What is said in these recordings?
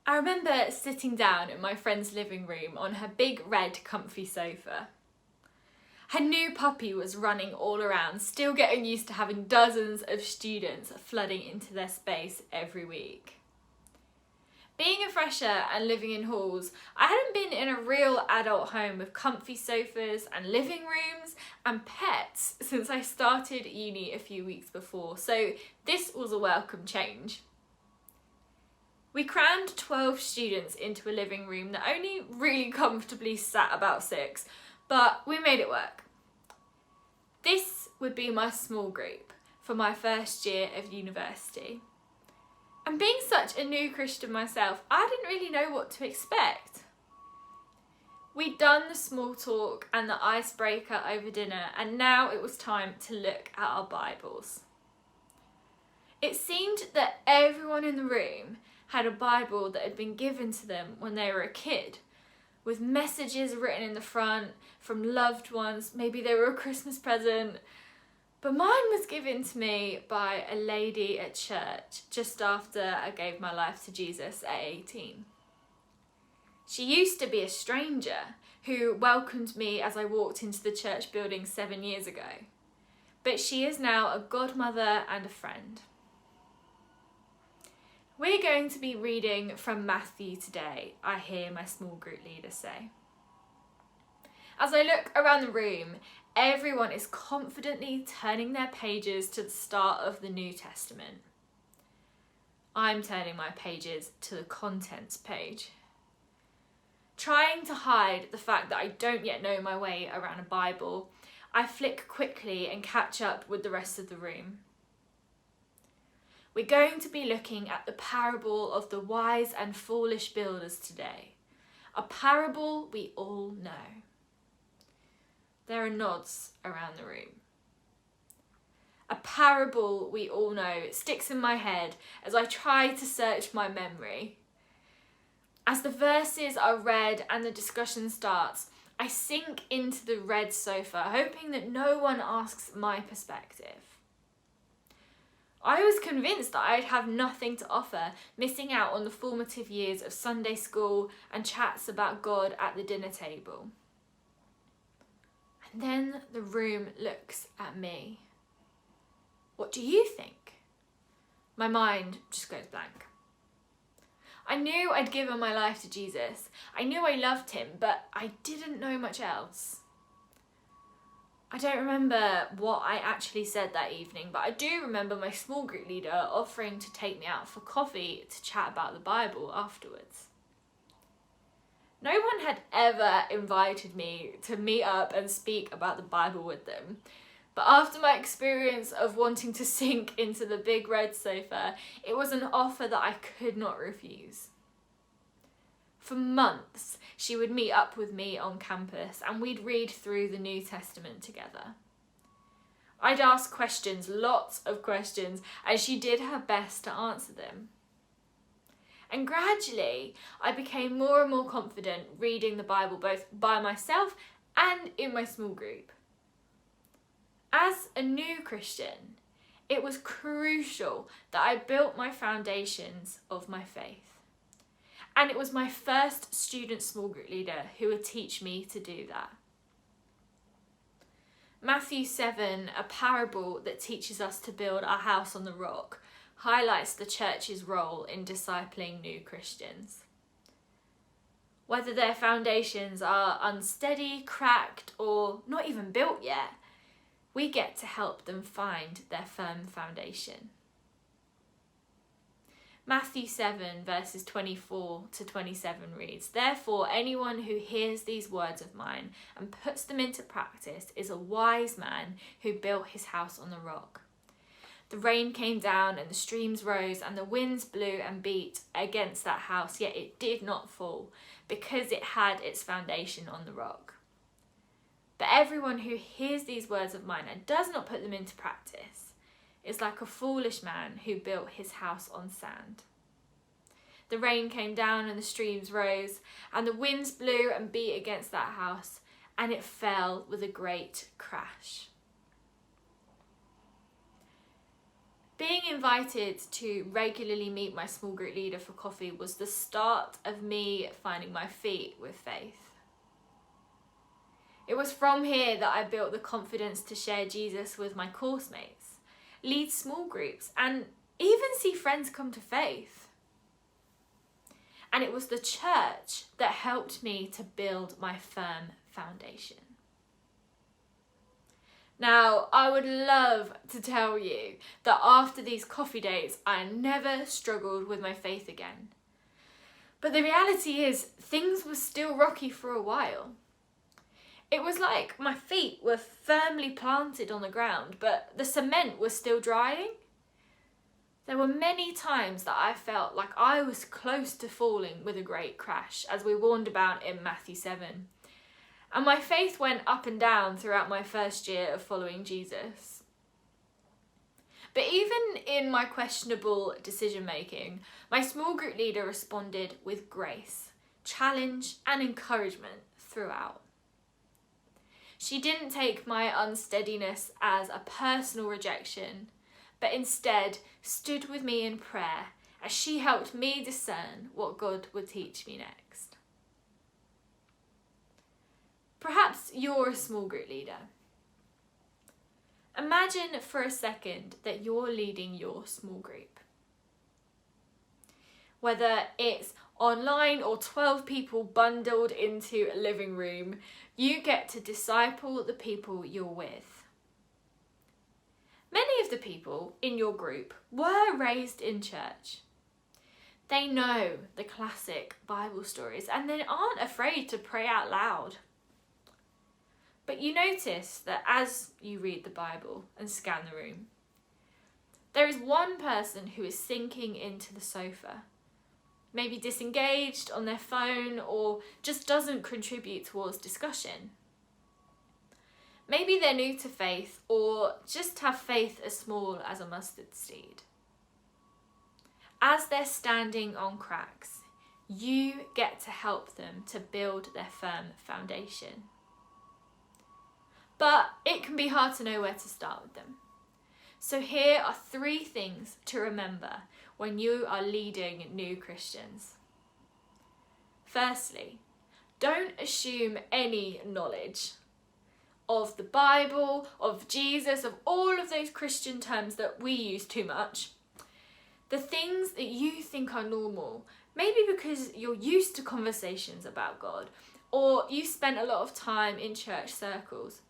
I remember sitting down in my friend's living room on her big red comfy sofa. Her new puppy was running all around, still getting used to having dozens of students flooding into their space every week. Being a fresher and living in halls, I hadn't been in a real adult home with comfy sofas and living rooms and pets since I started uni a few weeks before, so this was a welcome change. We crammed 12 students into a living room that only really comfortably sat about 6, but we made it work. This would be my small group for my first year of university. And being such a new Christian myself, I didn't really know what to expect. We'd done the small talk and the icebreaker over dinner, and now it was time to look at our Bibles. It seemed that everyone in the room had a Bible that had been given to them when they were a kid, with messages written in the front from loved ones. Maybe they were a Christmas present. But mine was given to me by a lady at church just after I gave my life to Jesus at 18. She used to be a stranger who welcomed me as I walked into the church building 7 years ago. But she is now a godmother and a friend. We're going to be reading from Matthew today, I hear my small group leader say. As I look around the room, everyone is confidently turning their pages to the start of the New Testament. I'm turning my pages to the contents page. Trying to hide the fact that I don't yet know my way around a Bible, I flick quickly and catch up with the rest of the room. We're going to be looking at the parable of the wise and foolish builders today, a parable we all know. There are nods around the room. A parable we all know sticks in my head as I try to search my memory. As the verses are read and the discussion starts, I sink into the red sofa, hoping that no one asks my perspective. I was convinced that I'd have nothing to offer, missing out on the formative years of Sunday school and chats about God at the dinner table. And then the room looks at me. What do you think? My mind just goes blank. I knew I'd given my life to Jesus. I knew I loved him, but I didn't know much else. I don't remember what I actually said that evening, but I do remember my small group leader offering to take me out for coffee to chat about the Bible afterwards. No one had ever invited me to meet up and speak about the Bible with them. But after my experience of wanting to sink into the big red sofa, it was an offer that I could not refuse. For months, she would meet up with me on campus and we'd read through the New Testament together. I'd ask questions, lots of questions, and she did her best to answer them. And gradually, I became more and more confident reading the Bible both by myself and in my small group. As a new Christian, it was crucial that I built my foundations of my faith. And it was my first student small group leader who would teach me to do that. Matthew 7, a parable that teaches us to build our house on the rock, highlights the church's role in discipling new Christians. Whether their foundations are unsteady, cracked, or not even built yet, we get to help them find their firm foundation. Matthew 7 verses 24 to 27 reads, "Therefore anyone who hears these words of mine and puts them into practice is a wise man who built his house on the rock. The rain came down and the streams rose and the winds blew and beat against that house, yet it did not fall because it had its foundation on the rock. But everyone who hears these words of mine and does not put them into practice is like a foolish man who built his house on sand. The rain came down and the streams rose, and the winds blew and beat against that house, and it fell with a great crash." Being invited to regularly meet my small group leader for coffee was the start of me finding my feet with faith. It was from here that I built the confidence to share Jesus with my course mates, lead small groups, and even see friends come to faith. And it was the church that helped me to build my firm foundation. Now, I would love to tell you that after these coffee dates, I never struggled with my faith again. But the reality is, things were still rocky for a while. It was like my feet were firmly planted on the ground, but the cement was still drying. There were many times that I felt like I was close to falling with a great crash, as we warned about in Matthew 7. And my faith went up and down throughout my first year of following Jesus. But even in my questionable decision making, my small group leader responded with grace, challenge, and encouragement throughout. She didn't take my unsteadiness as a personal rejection, but instead stood with me in prayer as she helped me discern what God would teach me next. Perhaps you're a small group leader. Imagine for a second that you're leading your small group. Whether it's online or 12 people bundled into a living room, you get to disciple the people you're with. Many of the people in your group were raised in church. They know the classic Bible stories and they aren't afraid to pray out loud. But you notice that as you read the Bible and scan the room, there is one person who is sinking into the sofa, maybe disengaged on their phone or just doesn't contribute towards discussion. Maybe they're new to faith or just have faith as small as a mustard seed. As they're standing on cracks, you get to help them to build their firm foundation. But it can be hard to know where to start with them. So here are 3 things to remember when you are leading new Christians. Firstly, don't assume any knowledge of the Bible, of Jesus, of all of those Christian terms that we use too much. The things that you think are normal, maybe because you're used to conversations about God, or you spent a lot of time in church circles,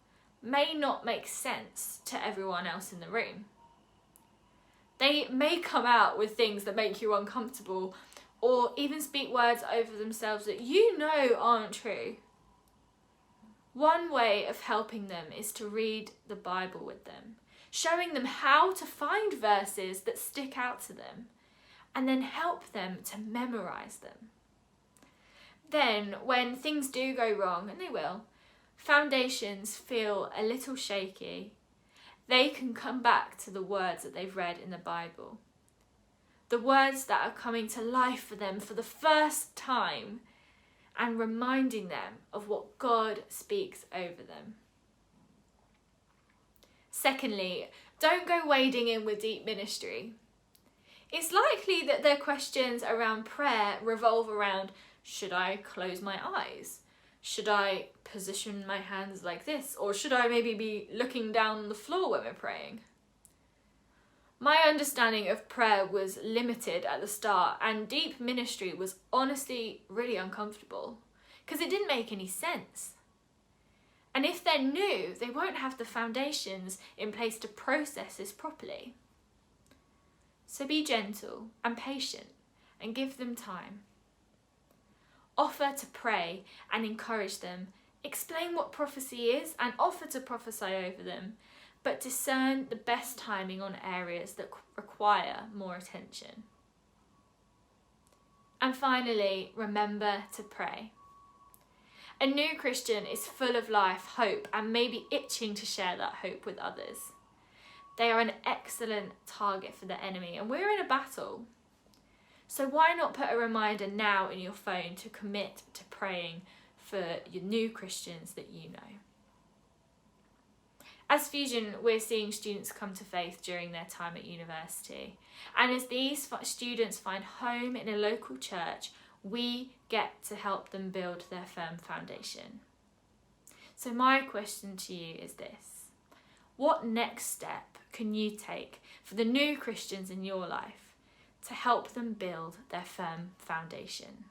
may not make sense to everyone else in the room. They may come out with things that make you uncomfortable or even speak words over themselves that you know aren't true. One way of helping them is to read the Bible with them, showing them how to find verses that stick out to them, and then help them to memorize them. Then, when things do go wrong, and they will, foundations feel a little shaky, they can come back to the words that they've read in the Bible. The words that are coming to life for them for the first time and reminding them of what God speaks over them. Secondly, don't go wading in with deep ministry. It's likely that their questions around prayer revolve around, should I close my eyes? Should I position my hands like this? Or should I maybe be looking down on the floor when we're praying? My understanding of prayer was limited at the start, and deep ministry was honestly really uncomfortable because it didn't make any sense. And if they're new, they won't have the foundations in place to process this properly. So be gentle and patient and give them time. Offer to pray and encourage them. Explain what prophecy is and offer to prophesy over them, but discern the best timing on areas that require more attention. And finally, remember to pray. A new Christian is full of life, hope, and maybe itching to share that hope with others. They are an excellent target for the enemy, and we're in a battle. So why not put a reminder now in your phone to commit to praying for your new Christians that you know? As Fusion, we're seeing students come to faith during their time at university. And as these students find home in a local church, we get to help them build their firm foundation. So my question to you is this: what next step can you take for the new Christians in your life to help them build their firm foundation?